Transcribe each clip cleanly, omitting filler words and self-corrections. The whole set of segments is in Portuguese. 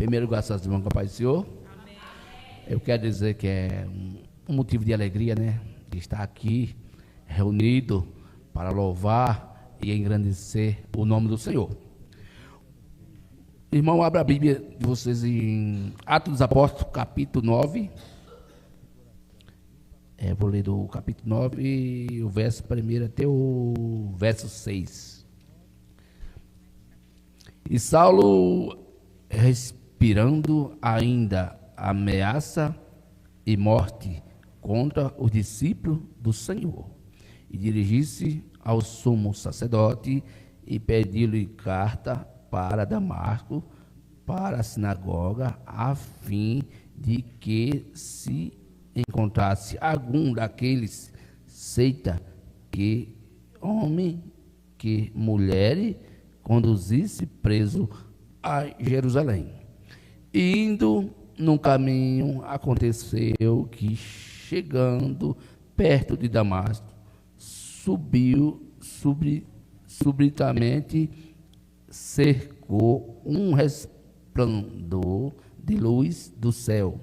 Primeiro, graças a Deus, irmão, com a paz do Senhor. Amém. Eu quero dizer que é um motivo de alegria, né? De estar aqui, reunido, para louvar e engrandecer o nome do Senhor. Irmão, abra a Bíblia de vocês em Atos dos Apóstolos, capítulo 9. Vou ler do capítulo 9, o verso 1 até o verso 6. E Saulo, respirando ainda ameaça e morte contra os discípulos do Senhor, e dirigisse ao sumo sacerdote e pediu-lhe carta para Damasco, para a sinagoga, a fim de que se encontrasse algum daqueles seita que homem, que mulher conduzisse preso a Jerusalém. E indo no caminho, aconteceu que, chegando perto de Damasco, subitamente cercou um resplendor de luz do céu,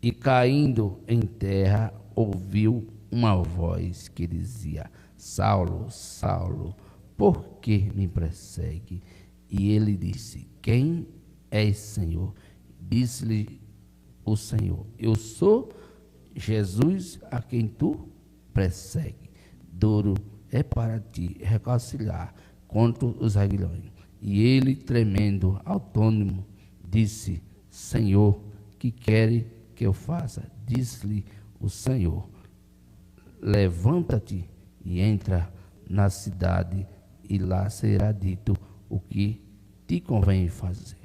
e caindo em terra, ouviu uma voz que dizia: Saulo, Saulo, por que me persegue? E ele disse: Quem és, Senhor? Disse-lhe o Senhor: Eu sou Jesus a quem tu persegue. Duro é para ti reconciliar contra os aguilhões. E ele, tremendo, autônomo, disse: Senhor, que queres que eu faça? Disse-lhe o Senhor: Levanta-te e entra na cidade, e lá será dito o que te convém fazer.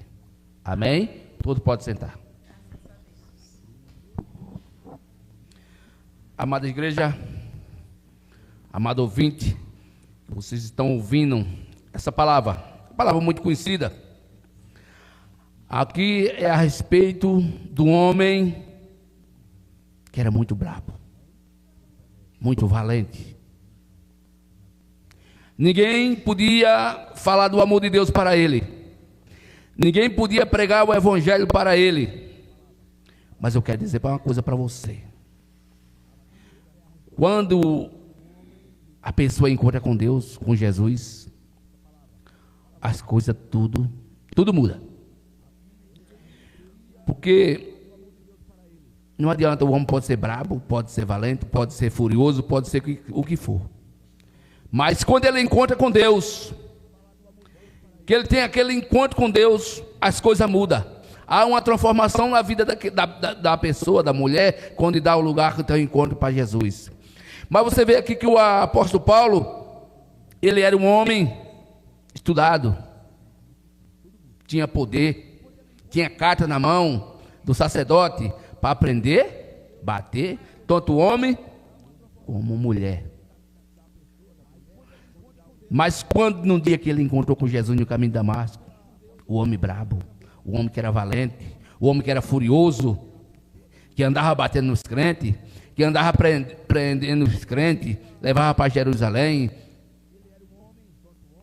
Amém? Todos podem sentar. Amada igreja, amado ouvinte, vocês estão ouvindo essa palavra, uma palavra muito conhecida. Aqui é a respeito do homem que era muito bravo, muito valente. Ninguém podia falar do amor de Deus para ele. Ninguém podia pregar o evangelho para ele. Mas eu quero dizer uma coisa para você. Quando a pessoa encontra com Deus, com Jesus, as coisas tudo muda. Porque não adianta, o homem pode ser brabo, pode ser valente, pode ser furioso, pode ser o que for. Mas quando ele encontra com Deus, que ele tem aquele encontro com Deus, as coisas mudam. Há uma transformação na vida da pessoa, da mulher, quando dá o lugar que tem o encontro para Jesus. Mas você vê aqui que o apóstolo Paulo, ele era um homem estudado, tinha poder, tinha carta na mão do sacerdote para aprender, bater, tanto homem como mulher. Mas quando no dia que ele encontrou com Jesus no caminho de Damasco, o homem brabo, o homem que era valente, o homem que era furioso, que andava batendo nos crentes, que andava prendendo os crentes, levava para Jerusalém,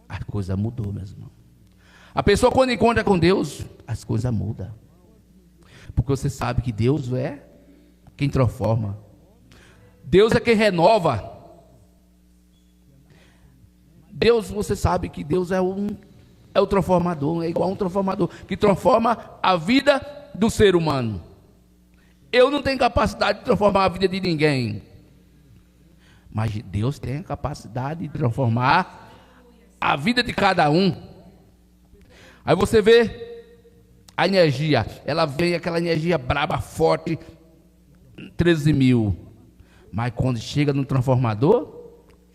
a coisa mudou, meu irmão. A pessoa quando encontra com Deus, as coisas mudam. Porque você sabe que Deus é quem transforma. Deus é quem renova. Deus, você sabe que Deus é o transformador, é igual um transformador, que transforma a vida do ser humano. Eu não tenho capacidade de transformar a vida de ninguém, mas Deus tem a capacidade de transformar a vida de cada um. Aí você vê a energia, ela vem aquela energia braba, forte, 13.000, mas quando chega no transformador,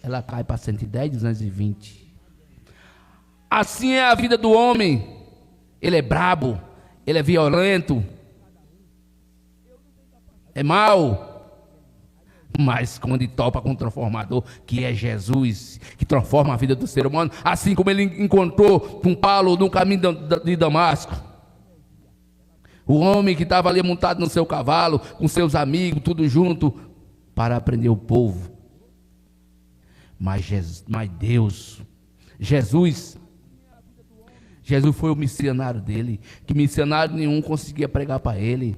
ela cai para 110, 220. Assim é a vida do homem. Ele é brabo, ele é violento, é mau, mas quando topa com o transformador, que é Jesus, que transforma a vida do ser humano, assim como ele encontrou com Paulo no caminho de Damasco, o homem que estava ali montado no seu cavalo, com seus amigos, tudo junto, para aprender o povo. Mas Deus, Jesus Jesus foi o missionário dele, que missionário nenhum conseguia pregar para ele.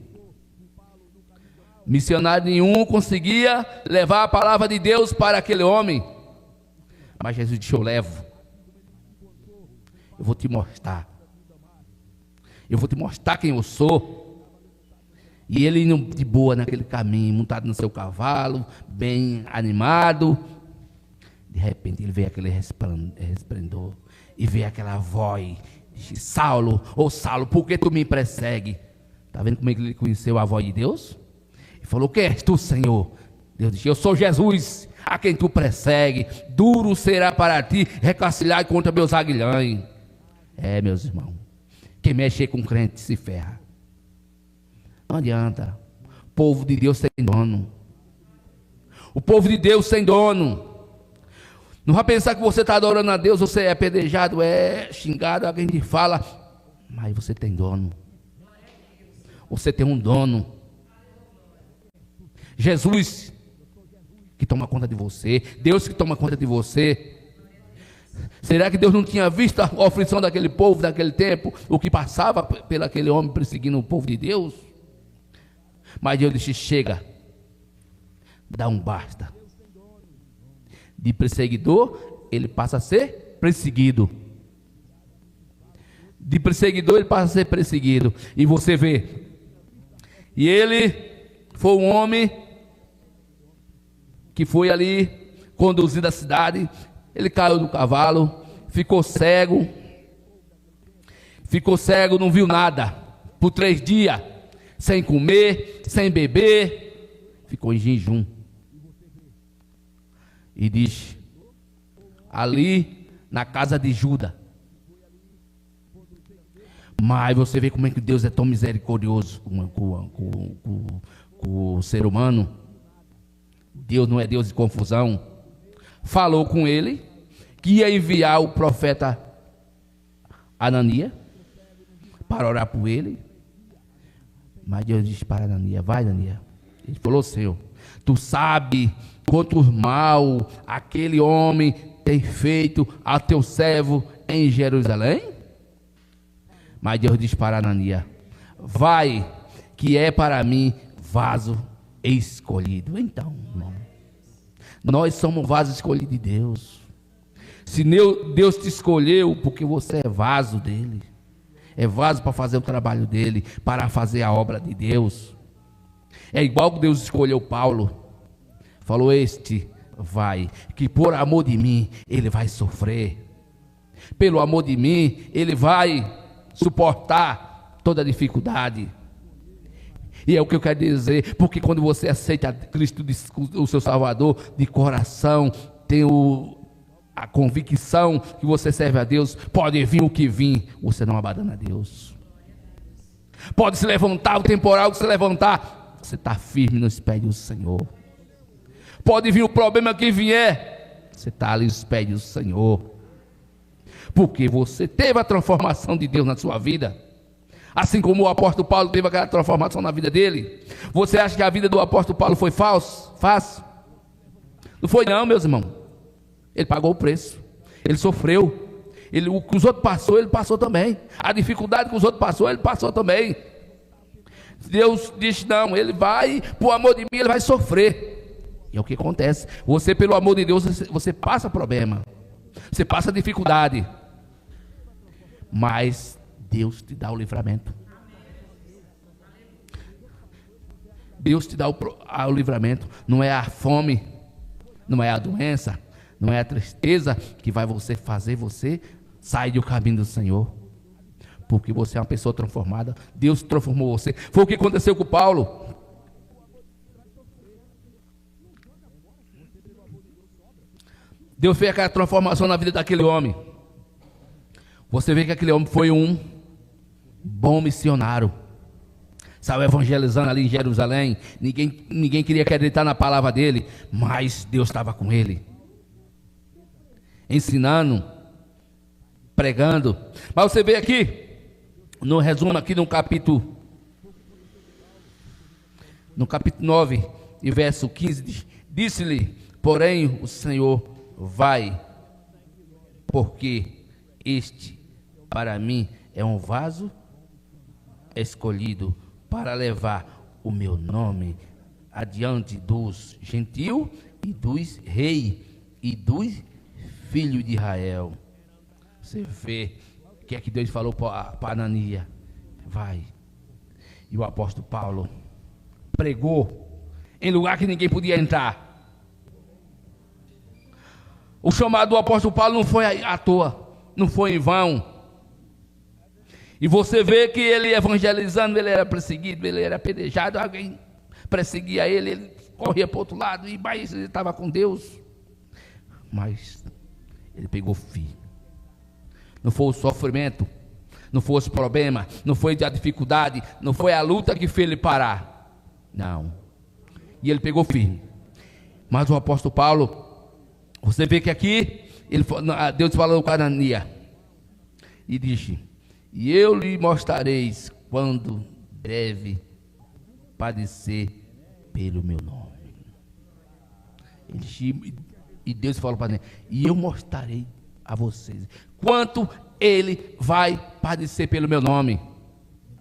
Missionário nenhum conseguia levar a palavra de Deus para aquele homem. Mas Jesus disse: eu levo. Eu vou te mostrar. Eu vou te mostrar quem eu sou. E ele indo de boa naquele caminho, montado no seu cavalo, bem animado. De repente ele vê aquele resplendor. E vê aquela voz. Diz: Saulo, ô Saulo, por que tu me persegue? Está vendo como ele conheceu a voz de Deus? Ele falou: quem és tu, Senhor? Deus disse: eu sou Jesus, a quem tu persegue. Duro será para ti recalcilhar contra meus aguilhões. Meus irmãos, quem mexe com crente se ferra. Não adianta. O povo de Deus tem dono. O povo de Deus tem dono. Não vai pensar que você está adorando a Deus, você é apedrejado, é xingado, alguém te fala, mas você tem dono. Você tem um dono. Jesus que toma conta de você, Deus que toma conta de você. Será que Deus não tinha visto a aflição daquele povo, daquele tempo, o que passava pelo aquele homem perseguindo o povo de Deus? Mas Deus disse: chega, dá um basta. De perseguidor, ele passa a ser perseguido. De perseguidor, ele passa a ser perseguido. E você vê, e ele foi um homem que foi ali conduzido à cidade. Ele caiu do cavalo, ficou cego, não viu nada, por 3 dias, sem comer, sem beber, ficou em jejum. E diz, ali na casa de Judas. Mas você vê como é que Deus é tão misericordioso com o ser humano. Deus não é Deus de confusão. Falou com ele que ia enviar o profeta Ananias para orar por ele. Mas Deus disse para Ananias: vai, Ananias. Ele falou: Senhor, tu sabe quanto mal aquele homem tem feito a teu servo em Jerusalém? Mas Deus disse para Ananias: vai, que é para mim vaso escolhido. Então, irmão, nós somos vaso escolhido de Deus. Se Deus te escolheu, porque você é vaso dele, é vaso para fazer o trabalho dele, para fazer a obra de Deus. É igual que Deus escolheu Paulo. Falou: este vai, que por amor de mim ele vai sofrer. Pelo amor de mim ele vai suportar toda dificuldade. E é o que eu quero dizer, porque quando você aceita Cristo, o seu Salvador, de coração, tem a convicção que você serve a Deus, pode vir o que vir, você não abandona a Deus. Pode se levantar o temporal que se levantar, você está firme nos pés do Senhor. Pode vir o problema que vier, você está ali nos pés do Senhor. Porque você teve a transformação de Deus na sua vida. Assim como o apóstolo Paulo teve aquela transformação na vida dele. Você acha que a vida do apóstolo Paulo foi fácil? Não foi não, meus irmãos. Ele pagou o preço. Ele sofreu. O que os outros passou, ele passou também. A dificuldade que os outros passou, ele passou também. Deus disse: não, ele vai, por amor de mim, ele vai sofrer. E é o que acontece. Você, pelo amor de Deus, você passa problema. Você passa dificuldade. Mas Deus te dá o livramento. Deus te dá o livramento. Não é a fome, não é a doença, não é a tristeza que vai fazer você sair do caminho do Senhor. Porque você é uma pessoa transformada. Deus transformou você. Foi o que aconteceu com Paulo. Deus fez aquela transformação na vida daquele homem. Você vê que aquele homem foi um bom missionário. Saiu evangelizando ali em Jerusalém. Ninguém queria acreditar na palavra dele, mas Deus estava com ele, ensinando, pregando. Mas você vê aqui, no resumo aqui no capítulo 9 e verso 15, disse-lhe, porém, o Senhor: vai, porque este para mim é um vaso escolhido para levar o meu nome adiante dos gentios e dos reis e dos filhos de Israel. Você vê o que é que Deus falou para Ananias. Vai. E o apóstolo Paulo pregou em lugar que ninguém podia entrar. O chamado do apóstolo Paulo não foi à toa, não foi em vão. E você vê que ele evangelizando, ele era perseguido, ele era apedrejado, alguém perseguia ele, ele corria para o outro lado, e mais ele estava com Deus. Mas ele pegou firme. Não foi o sofrimento, não foi os problemas, não foi a dificuldade, não foi a luta que fez ele parar. Não. E ele pegou firme. Mas o apóstolo Paulo, você vê que aqui Deus falou com Ananias e disse: e eu lhe mostrareis quando deve padecer pelo meu nome. E Deus falou para Ananias: e eu mostrarei a vocês quanto ele vai padecer pelo meu nome.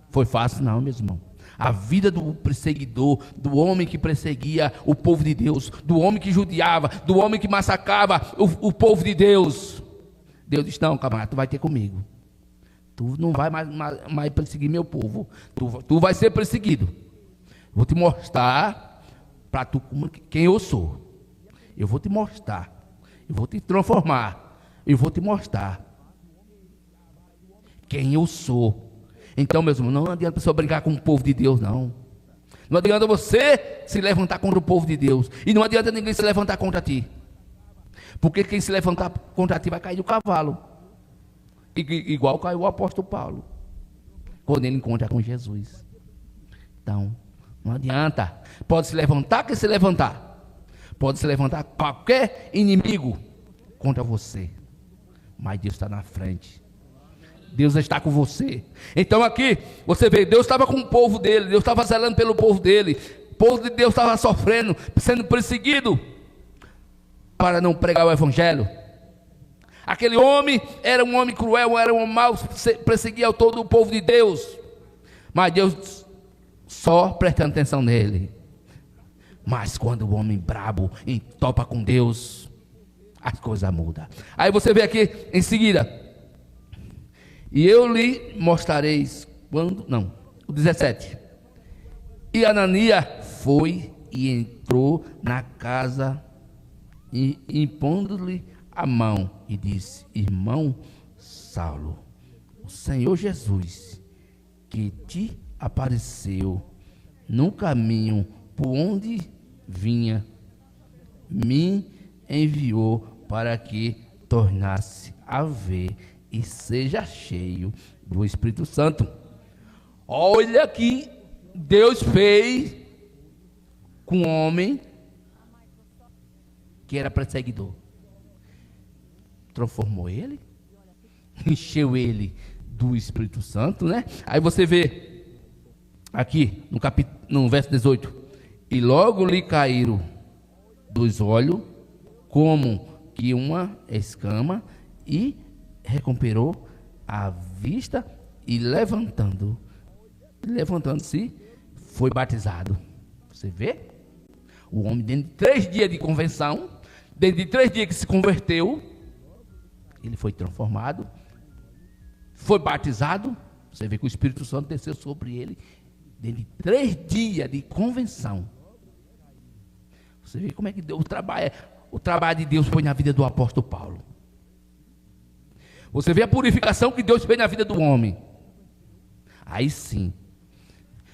Foi fácil não, meu irmão. A vida do perseguidor, do homem que perseguia o povo de Deus, do homem que judiava, do homem que massacrava o povo de Deus. Deus disse: não, camarada, tu vai ter comigo. Tu não vai mais perseguir meu povo. Tu vai ser perseguido. Vou te mostrar para tu quem eu sou. Eu vou te mostrar. Eu vou te transformar. Eu vou te mostrar quem eu sou. Então, meus irmãos, não adianta você brincar com o povo de Deus, não. Não adianta você se levantar contra o povo de Deus. E não adianta ninguém se levantar contra ti. Porque quem se levantar contra ti vai cair do cavalo. Igual caiu o apóstolo Paulo, quando ele encontra com Jesus. Então, não adianta. Pode se levantar quem se levantar. Pode se levantar qualquer inimigo contra você. Mas Deus está na frente. Deus está com você. Então aqui, você vê, Deus estava com o povo dele. Deus estava zelando pelo povo dele. O povo de Deus estava sofrendo, sendo perseguido, para não pregar o evangelho. Aquele homem era um homem cruel, era um homem mau, perseguia todo o povo de Deus. Mas Deus só prestando atenção nele. Mas quando o homem brabo topa com Deus, as coisas mudam. Aí você vê aqui em seguida: e eu lhe mostrareis quando... Não, o 17. E Ananias foi e entrou na casa, e impondo-lhe a mão, e disse: irmão Saulo, o Senhor Jesus, que te apareceu no caminho por onde vinha, me enviou para que tornasse a ver e seja cheio do Espírito Santo. Olha que Deus fez com um homem que era perseguidor. Transformou ele, encheu ele do Espírito Santo, né? Aí você vê aqui no verso 18: e logo lhe caíram dos olhos como que uma escama, e recuperou a vista, e levantando-se, foi batizado. Você vê? O homem, dentro de 3 dias de convenção, dentro de 3 dias que se converteu, ele foi transformado, foi batizado. Você vê que o Espírito Santo desceu sobre ele, dentro de 3 dias de convenção. Você vê como é que o trabalho de Deus foi na vida do apóstolo Paulo. Você vê a purificação que Deus fez na vida do homem. Aí sim,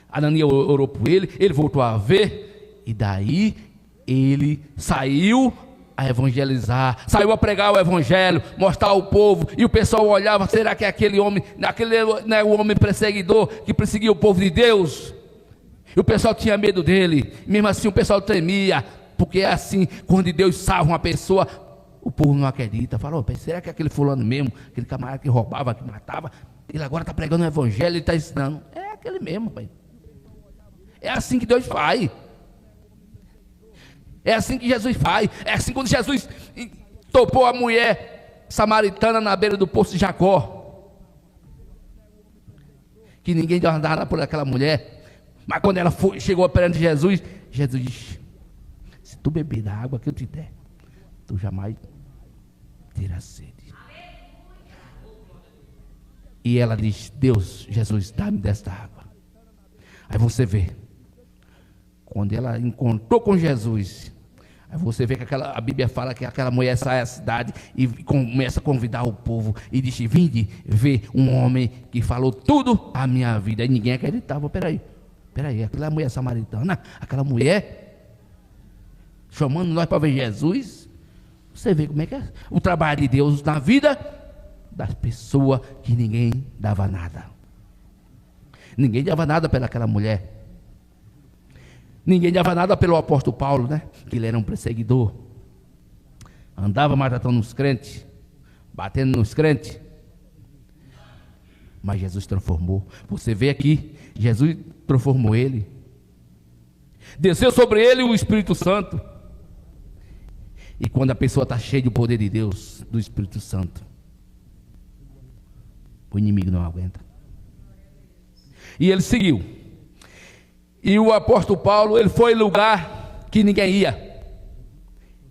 Ananias orou por ele, ele voltou a ver, e daí ele saiu a evangelizar, saiu a pregar o evangelho, mostrar ao povo, e o pessoal olhava: será que é aquele homem, não é o homem perseguidor que perseguia o povo de Deus? E o pessoal tinha medo dele, mesmo assim o pessoal tremia, porque é assim, quando Deus salva uma pessoa, o povo não acredita. Fala: será que é aquele fulano mesmo, aquele camarada que roubava, que matava, ele agora está pregando o evangelho, ele está ensinando? É aquele mesmo, pai. É assim que Deus faz. É assim que Jesus faz. É assim quando Jesus topou a mulher samaritana na beira do poço de Jacó. que ninguém deu nada por aquela mulher. Mas quando ela chegou perante Jesus, Jesus disse: se tu beber da água que eu te der, tu jamais terás sede. E ela diz: Deus, Jesus, dá-me desta água. Aí você vê, quando ela encontrou com Jesus, aí você vê que a Bíblia fala que aquela mulher sai à cidade e começa a convidar o povo e diz: vinde ver um homem que falou tudo a minha vida. E ninguém acreditava. Peraí, aquela mulher samaritana, aquela mulher chamando nós para ver Jesus. Você vê como é que é o trabalho de Deus na vida das pessoas que ninguém dava nada. Ninguém dava nada pelaquela mulher. Ninguém dava nada pelo apóstolo Paulo, né? Que ele era um perseguidor. Andava maltratando os crentes, batendo nos crentes. Mas Jesus transformou. Você vê aqui, Jesus transformou ele. Desceu sobre ele o Espírito Santo. E quando a pessoa está cheia do poder de Deus, do Espírito Santo, o inimigo não aguenta. E ele seguiu. E o apóstolo Paulo, ele foi em lugar que ninguém ia.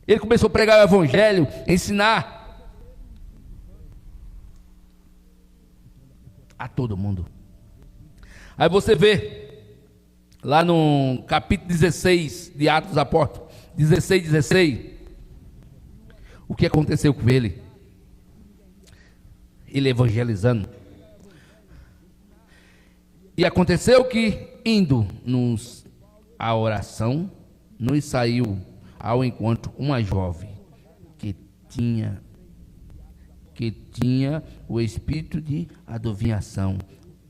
Ele começou a pregar o evangelho, ensinar a todo mundo. Aí você vê, lá no capítulo 16 de Atos dos Apóstolos, 16, o que aconteceu com ele? Ele evangelizando. E aconteceu que, indo à oração, nos saiu ao encontro uma jovem que tinha o espírito de adivinhação,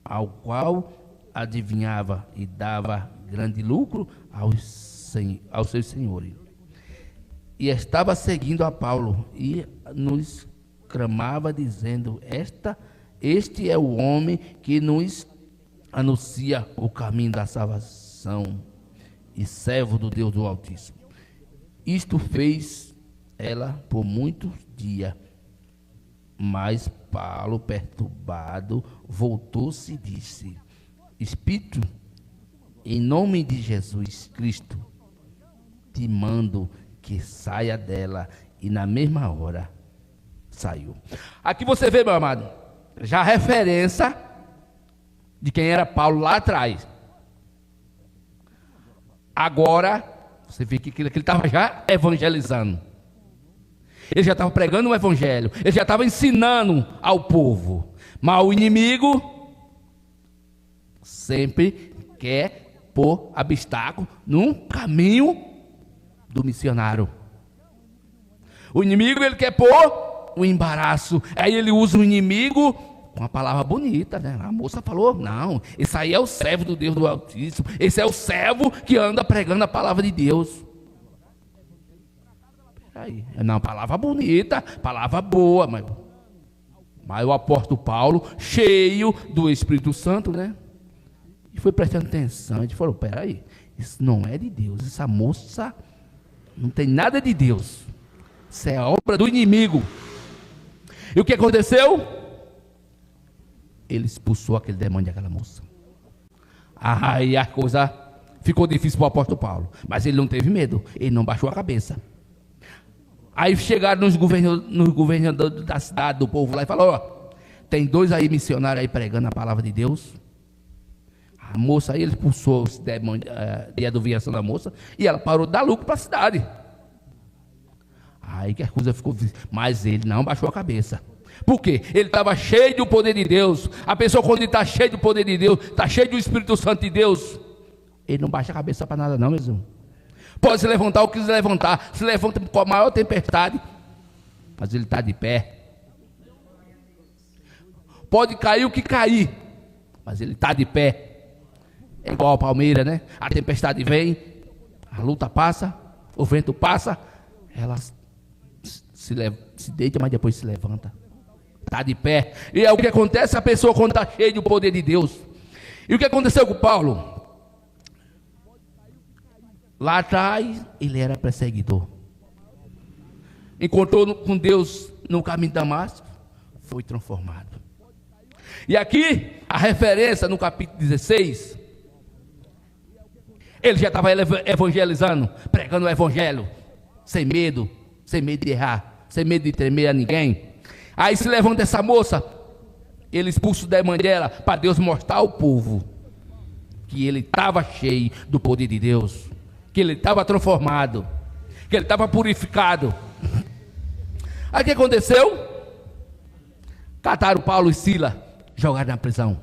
ao qual adivinhava e dava grande lucro aos seus senhores. E estava seguindo a Paulo e nos clamava dizendo: este é o homem que nos anuncia o caminho da salvação e servo do Deus do Altíssimo. Isto fez ela por muitos dias. Mas Paulo, perturbado, voltou-se e disse: Espírito, em nome de Jesus Cristo, te mando que saia dela. E na mesma hora saiu. Aqui você vê, meu amado, já a referência de quem era Paulo lá atrás. Agora você vê que ele estava já evangelizando. Ele já estava pregando o evangelho. Ele já estava ensinando ao povo. Mas o inimigo sempre quer pôr obstáculo no caminho do missionário. O inimigo, ele quer pôr o embaraço. Aí ele usa o inimigo com uma palavra bonita, né? A moça falou: não, esse aí é o servo do Deus do Altíssimo. Esse é o servo que anda pregando a palavra de Deus. Peraí, não, palavra bonita, palavra boa, mas o apóstolo Paulo, cheio do Espírito Santo, né? E foi prestando atenção, e falou: peraí, isso não é de Deus, essa moça não tem nada de Deus, isso é obra do inimigo. E o que aconteceu? Ele expulsou aquele demônio daquela moça. Aí a coisa ficou difícil para o apóstolo Paulo, mas ele não teve medo, ele não baixou a cabeça. Aí chegaram nos governadores da cidade, do povo lá, e falaram: ó, tem 2 aí missionários aí pregando a palavra de Deus. A moça aí, ele expulsou os demônios de adivinhação da moça, e ela parou de dar lucro para a cidade. Aí que a coisa ficou, mas ele não baixou a cabeça. Por quê? Ele estava cheio do poder de Deus. A pessoa, quando está cheio do poder de Deus, está cheio do Espírito Santo de Deus, ele não baixa a cabeça para nada não, meu irmão. Pode se levantar o que quiser levantar, se levanta com a maior tempestade, mas ele está de pé. Pode cair o que cair, mas ele está de pé. É igual a palmeira, né? A tempestade vem, a luta passa, o vento passa, ela se deita, mas depois se levanta. Está de pé. E é o que acontece a pessoa quando está cheia do poder de Deus. E o que aconteceu com Paulo? Lá atrás, ele era perseguidor. Encontrou com Deus no caminho de Damasco, foi transformado. E aqui, a referência no capítulo 16, ele já estava evangelizando, pregando o evangelho, sem medo de errar, sem medo de tremer a ninguém. Aí se levanta essa moça, ele expulsa o demônio dela, para Deus mostrar ao povo que ele estava cheio do poder de Deus, que ele estava transformado, que ele estava purificado. Aí o que aconteceu? Cataram Paulo e Silas, jogaram na prisão,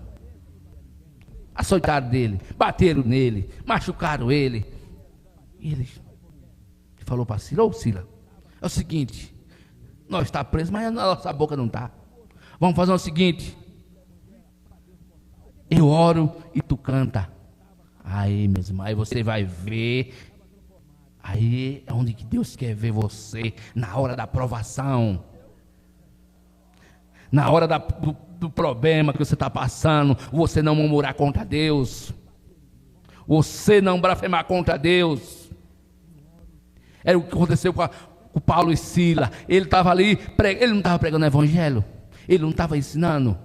açoitaram dele, bateram nele, machucaram ele. E ele falou para Silas: ô Silas, é o seguinte, nós estamos presos, mas a nossa boca não está. Vamos fazer o seguinte, eu oro e tu canta. Aí, meus irmãos, aí você vai ver. Aí é onde que Deus quer ver você, na hora da provação, na hora do problema que você está passando. Você não murmurar contra Deus, você não blasfemar contra Deus. Era o que aconteceu com Paulo e Silas. Ele estava ali, ele não estava pregando o evangelho, ele não estava ensinando,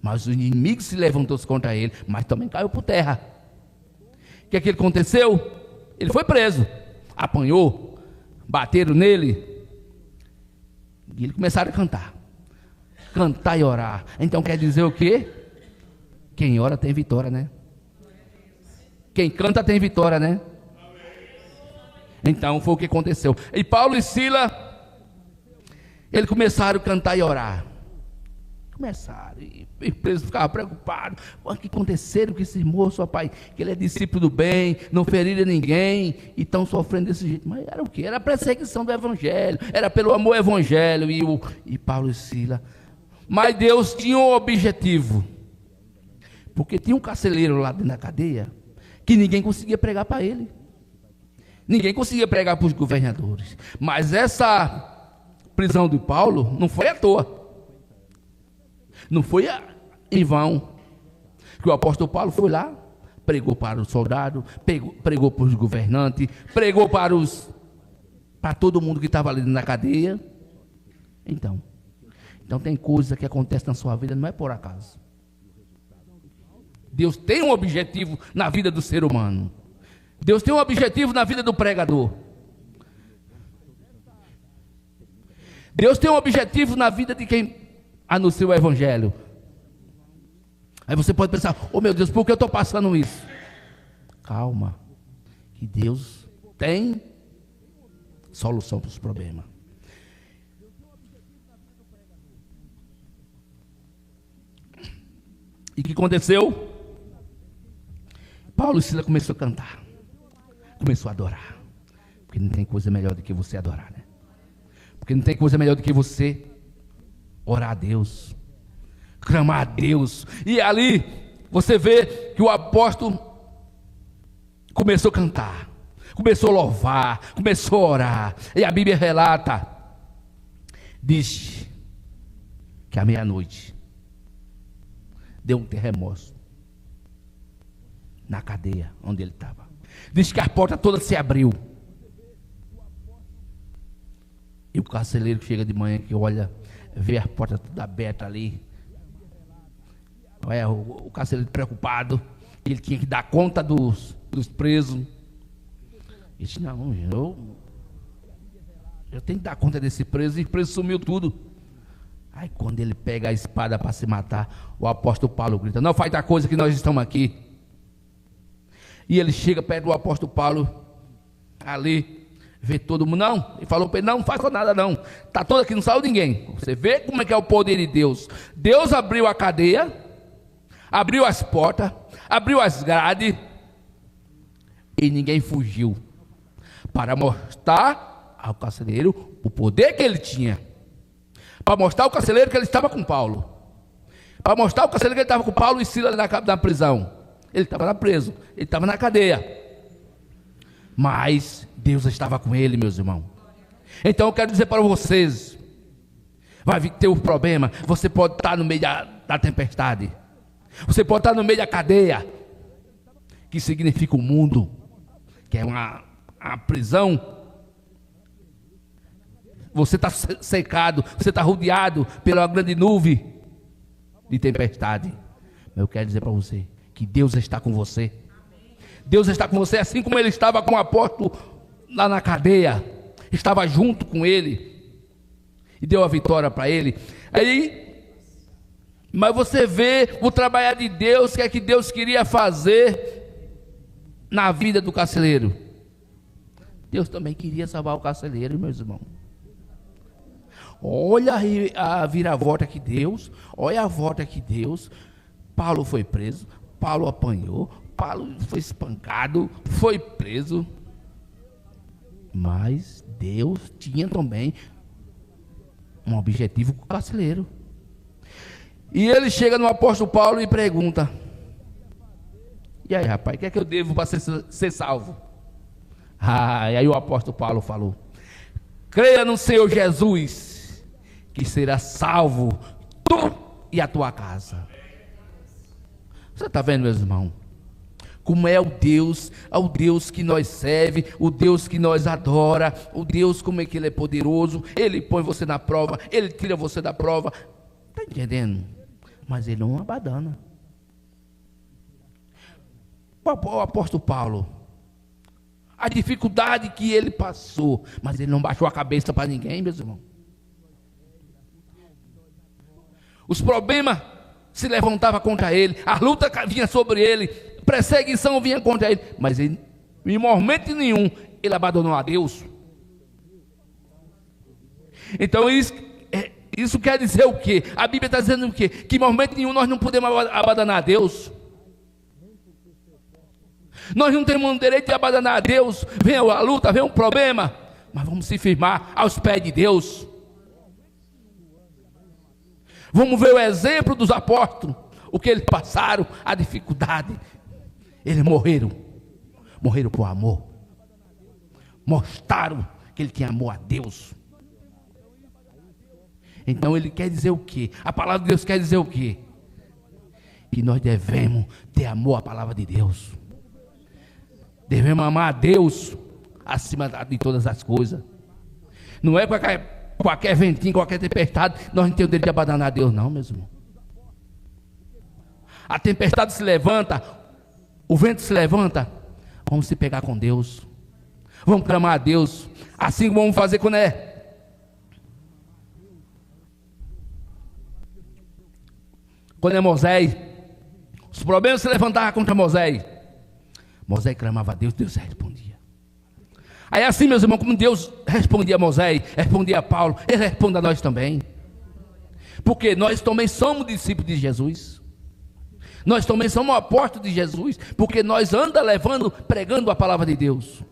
mas o inimigo se levantou contra ele, mas também caiu por terra. O que é que aconteceu? Ele foi preso, apanhou, bateram nele, e eles começaram a cantar e orar. Então quer dizer o quê? Quem ora tem vitória, né? Quem canta tem vitória, né? Então foi o que aconteceu. E Paulo e Silas, eles começaram a cantar e orar. Começaram, e preso ficava preocupado. O que aconteceu com esse moço, rapaz? Que ele é discípulo do bem, não feriram ninguém, e estão sofrendo desse jeito. Mas era o quê? Era a perseguição do evangelho, era pelo amor ao evangelho. E Paulo e Silas. Mas Deus tinha um objetivo, porque tinha um carcereiro lá dentro da cadeia, que ninguém conseguia pregar para ele, ninguém conseguia pregar para os governadores. Mas essa prisão de Paulo não foi à toa, não foi em vão, que o apóstolo Paulo foi lá, pregou para os soldados, pregou para os governantes, pregou para todo mundo que estava ali na cadeia. Então tem coisa que acontece na sua vida, não é por acaso. Deus tem um objetivo na vida do ser humano. Deus tem um objetivo na vida do pregador. Deus tem um objetivo na vida de quem anuncia o evangelho. Aí você pode pensar: oh meu Deus, por que eu estou passando isso? Calma, que Deus tem solução para os problemas. E o que aconteceu? Paulo e Silas começou a cantar, começou a adorar, porque não tem coisa melhor do que você adorar, né? Porque não tem coisa melhor do que você orar a Deus, clamar a Deus. E ali você vê que o apóstolo começou a cantar, começou a louvar, começou a orar. E a Bíblia relata, diz que à meia-noite deu um terremoto na cadeia onde ele estava. Diz que a porta toda se abriu. E o carcereiro chega de manhã, que olha, vê a porta toda aberta ali. O carcereiro preocupado, ele tinha que dar conta dos presos. Ele disse: não, eu tenho que dar conta desse preso. E o preso sumiu tudo. Aí quando ele pega a espada para se matar, o apóstolo Paulo grita: não faz da coisa que nós estamos aqui. E ele chega perto do apóstolo Paulo, ali, vê todo mundo. Não, ele falou para ele: não faça nada não, está todo aqui, não saiu ninguém. Você vê como é que é o poder de Deus. Deus abriu a cadeia, abriu as portas, abriu as grades, e ninguém fugiu, para mostrar ao carcereiro o poder que ele tinha, para mostrar ao carcereiro que ele estava com Paulo, para mostrar ao carcereiro que ele estava com Paulo e Silas na prisão. Ele estava preso, ele estava na cadeia, mas Deus estava com ele, meus irmãos. Então eu quero dizer para vocês: vai ter um problema, você pode estar no meio da tempestade, você pode estar no meio da cadeia, que significa o mundo, que é uma prisão. Você está cercado, você está rodeado pela grande nuvem, de tempestade. Eu quero dizer para você que Deus está com você. Deus está com você, assim como Ele estava com o apóstolo lá na cadeia, estava junto com ele e deu a vitória para ele. Mas você vê o trabalhar de Deus, que é que Deus queria fazer na vida do carcereiro. Deus também queria salvar o carcereiro, meus irmãos. Olha a viravolta que Deus, olha a volta que Deus. Paulo foi preso, Paulo apanhou, Paulo foi espancado, foi preso. Mas Deus tinha também um objetivo com o carcereiro. E ele chega no apóstolo Paulo e pergunta: e aí, rapaz, o que é que eu devo para ser salvo? E aí o apóstolo Paulo falou: creia no Senhor Jesus, que será salvo tu e a tua casa. Você está vendo, meus irmãos? Como é o Deus que nós serve, o Deus que nós adora, o Deus como é que Ele é poderoso. Ele põe você na prova, Ele tira você da prova. Está entendendo? Mas Ele não abandona. O apóstolo Paulo, a dificuldade que ele passou, mas ele não baixou a cabeça para ninguém, meus irmãos. Os problemas se levantavam contra ele, a luta vinha sobre ele, perseguição vinha contra ele, mas ele, em momento nenhum, ele abandonou a Deus. Então isso quer dizer o quê? A Bíblia está dizendo o quê? Que em momento nenhum nós não podemos abandonar a Deus. Nós não temos direito de abandonar a Deus. Vem a luta, vem um problema, mas vamos se firmar aos pés de Deus. Vamos ver o exemplo dos apóstolos, o que eles passaram, a dificuldade. Eles morreram por amor. Mostraram que ele tinha amor a Deus. Então ele quer dizer o quê? A palavra de Deus quer dizer o quê? Que nós devemos ter amor à palavra de Deus. Devemos amar a Deus acima de todas as coisas. Não é qualquer ventinho, qualquer tempestade, nós não temos o direito de abandonar a Deus, não, meus irmãos. A tempestade se levanta, o vento se levanta, vamos se pegar com Deus. Vamos clamar a Deus. Assim como vamos fazer quando é Moisés. Os problemas se levantavam contra Moisés. Moisés clamava a Deus, Deus respondia. Aí assim, meus irmãos, como Deus respondia a Moisés, respondia a Paulo, Ele responde a nós também. Porque nós também somos discípulos de Jesus. Nós também somos apóstolos de Jesus. Porque nós andamos pregando a palavra de Deus.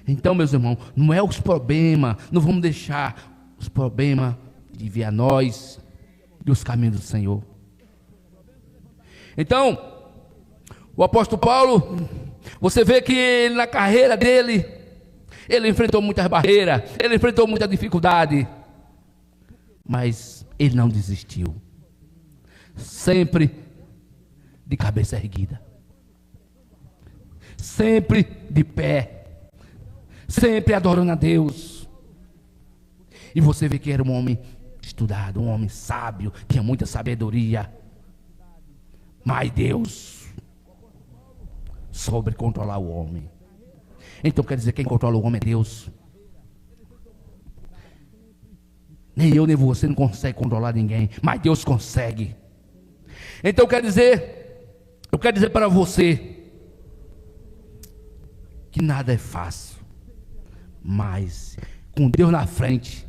Então, meus irmãos, não é os problemas, não vamos deixar os problemas desviar nós dos caminhos do Senhor. Então, o apóstolo Paulo, você vê que ele, na carreira dele, ele enfrentou muitas barreiras, ele enfrentou muita dificuldade, mas ele não desistiu, sempre de cabeça erguida, sempre de pé, sempre adorando a Deus. E você vê que era um homem estudado, um homem sábio, tinha muita sabedoria, mas Deus soube controlar o homem. Então quer dizer, quem controla o homem é Deus. Nem eu nem você não consegue controlar ninguém, mas Deus consegue. Então eu quero dizer para você que nada é fácil, mas com Deus na frente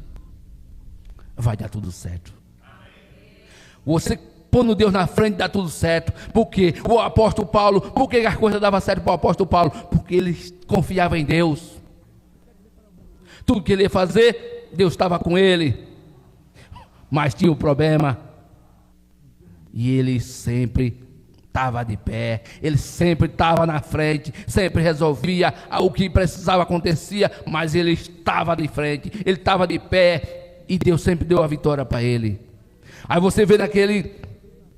vai dar tudo certo. Você pondo Deus na frente dá tudo certo. Porque o apóstolo Paulo, por que as coisas davam certo para o apóstolo Paulo? Porque ele confiava em Deus. Tudo que ele ia fazer, Deus estava com ele. Mas tinha um problema, e ele sempre estava de pé, ele sempre estava na frente, sempre resolvia o que precisava acontecia, mas ele estava de frente, ele estava de pé, e Deus sempre deu a vitória para ele. Aí você vê naquele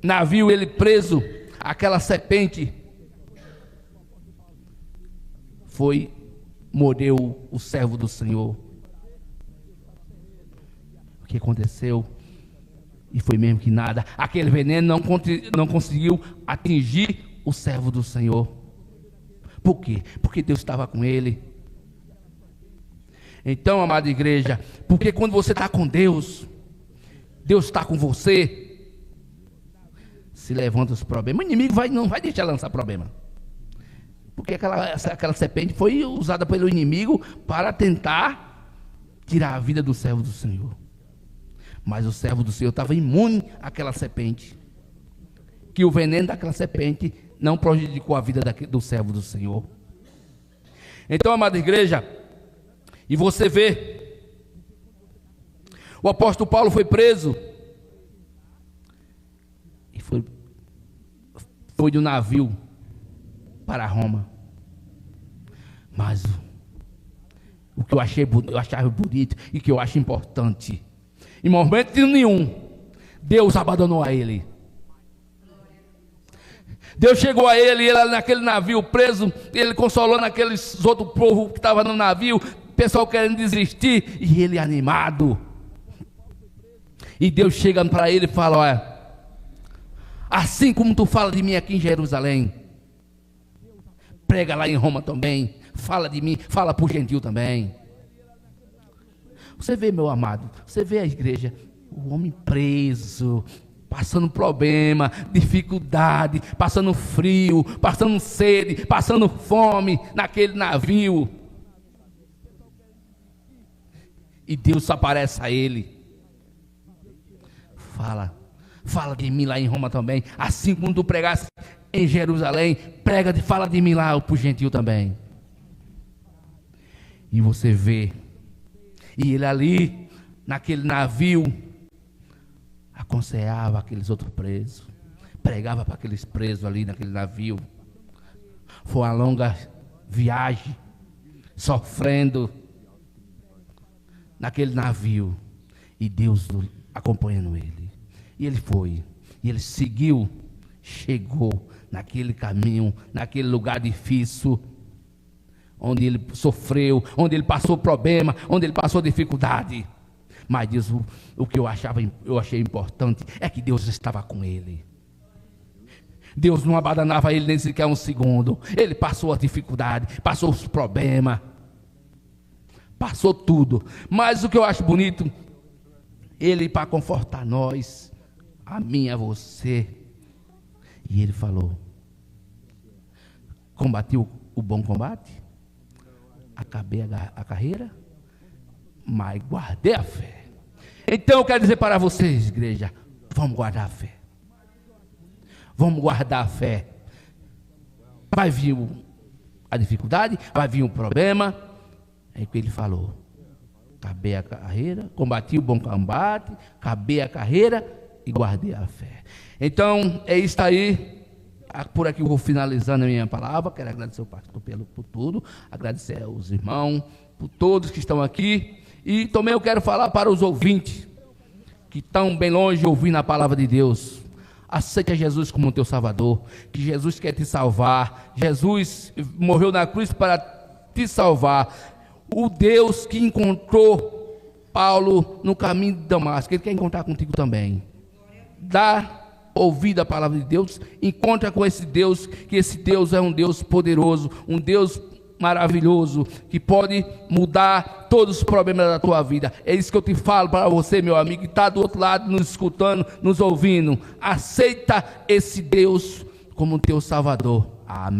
navio, ele preso, aquela serpente mordeu o servo do Senhor. O que aconteceu? E foi mesmo que nada. Aquele veneno não conseguiu atingir o servo do Senhor. Por quê? Porque Deus estava com ele. Então, amada igreja, porque quando você está com Deus, Deus está com você, se levanta os problemas. O inimigo não vai deixar lançar problema. Porque aquela serpente foi usada pelo inimigo para tentar tirar a vida do servo do Senhor. Mas o servo do Senhor estava imune àquela serpente. Que o veneno daquela serpente não prejudicou a vida do servo do Senhor. Então, amada igreja, e você vê, o apóstolo Paulo foi preso. E foi do navio para Roma. Mas o que eu achava bonito e que eu acho importante, em momento nenhum Deus abandonou a ele. Deus chegou a ele, ele naquele navio preso, ele consolando aqueles outros povos que estavam no navio, o pessoal querendo desistir, e ele animado. E Deus chega para ele e fala: olha, assim como tu fala de mim aqui em Jerusalém, prega lá em Roma também, fala de mim, fala para o gentil também. Você vê, meu amado, você vê a igreja, o homem preso, passando problema, dificuldade, passando frio, passando sede, passando fome naquele navio. E Deus aparece a ele. Fala de mim lá em Roma também, assim como tu pregasse em Jerusalém, fala de mim lá para o gentil também. E você vê, e ele ali, naquele navio, aconselhava aqueles outros presos, pregava para aqueles presos ali naquele navio. Foi uma longa viagem, sofrendo naquele navio, e Deus acompanhando ele. E ele foi, e ele seguiu, chegou naquele caminho, naquele lugar difícil, onde ele sofreu, onde ele passou problema, onde ele passou dificuldade. Mas diz o que eu achei importante é que Deus estava com ele. Deus não abandonava ele nem sequer um segundo. Ele passou a dificuldade, passou os problemas, passou tudo. Mas o que eu acho bonito, ele, para confortar nós, a mim, a você, e ele falou: combati o bom combate, acabei a carreira, mas guardei a fé. Então eu quero dizer para vocês, igreja, vamos guardar a fé. Vamos guardar a fé. Vai vir a dificuldade, vai vir o problema. É o que ele falou: acabei a carreira, combati o bom combate, acabei a carreira e guardei a fé. Então é isso aí. Por aqui eu vou finalizando a minha palavra. Quero agradecer ao pastor por tudo, agradecer aos irmãos, por todos que estão aqui. E também eu quero falar para os ouvintes que estão bem longe ouvindo a palavra de Deus. Aceite Jesus como teu Salvador, que Jesus quer te salvar. Jesus morreu na cruz para te salvar. O Deus que encontrou Paulo no caminho de Damasco, Ele quer encontrar contigo também. Dá ouvido à palavra de Deus, encontra com esse Deus, que esse Deus é um Deus poderoso, um Deus maravilhoso, que pode mudar todos os problemas da tua vida. É isso que eu te falo para você, meu amigo, que está do outro lado, nos escutando, nos ouvindo. Aceita esse Deus como teu Salvador. Amém.